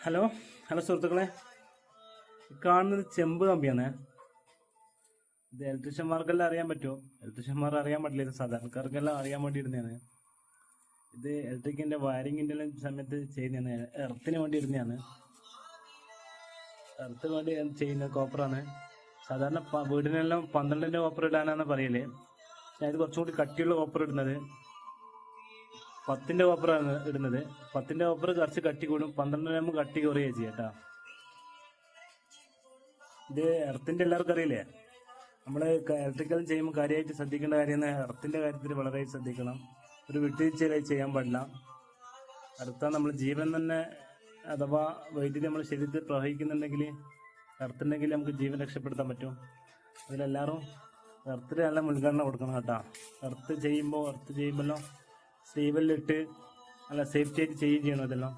Hello hello സുഹൃത്തുക്കളെ, കാണുന്നത് ചെമ്പ് കമ്പിയാണ്. ഇത് ഇലക്ട്രീഷ്യന്മാർക്കെല്ലാം അറിയാൻ പറ്റുമോ? ഇലക്ട്രീഷ്യന്മാർ അറിയാൻ പറ്റില്ല, ഇത് സാധാരണക്കാർക്കെല്ലാം അറിയാൻ വേണ്ടി ഇരുന്നതാണ്. ഇത് ഇലക്ട്രിക്കിന്റെ വയറിങ്ങിന്റെ എല്ലാം സമയത്ത് ചെയ്യുന്നതാണ്, എർത്തിന് വേണ്ടി ഇരുന്നതാണ്. എർത്തിന് വേണ്ടി ചെയ്യുന്ന കോപ്പറാണ്. സാധാരണ വീടിനെല്ലാം 12ന്റെ കോപ്പർ ഇടാനാണ് പറയല്. ഞാൻ ഇത് കുറച്ചും കൂടി കട്ടിയുള്ള കോപ്പർ ഇടുന്നത്. 10ന്റെ കോപ്പറാണ് ഇടുന്നത്. 10ന്റെ കോപ്പർ കുറച്ച് കട്ടി കൂടും, 12 കട്ടി കുറയുകയും ചെയ്യും കേട്ടോ. ഇത് എർത്തിന്റെ എല്ലാവർക്കും അറിയില്ലേ. നമ്മൾ ഇലക്ട്രിക്കൽ ചെയ്യുമ്പോൾ കാര്യമായിട്ട് ശ്രദ്ധിക്കേണ്ട കാര്യം എർത്തിന്റെ കാര്യത്തിൽ വളരെ ശ്രദ്ധിക്കണം. ഒരു വിട്ടുവീഴ്ചയിലായി ചെയ്യാൻ പാടില്ല. അടുത്ത നമ്മൾ ജീവൻ തന്നെ, അഥവാ വൈദ്യുതി നമ്മൾ ശരീരത്തിൽ പ്രവഹിക്കുന്നുണ്ടെങ്കിൽ എർത്തുണ്ടെങ്കിൽ നമുക്ക് ജീവൻ രക്ഷപ്പെടുത്താൻ പറ്റും. അതിലെല്ലാവരും എർത്തിന് നല്ല മുൻഗണന കൊടുക്കണം കേട്ടോ. എർത്ത് ചെയ്യുമ്പോഴല്ലോ സ്റ്റീവലിലിട്ട് നല്ല സേഫ്റ്റി ആയിട്ട് ചെയ്യുകയും ചെയ്യണം. ഇതെല്ലാം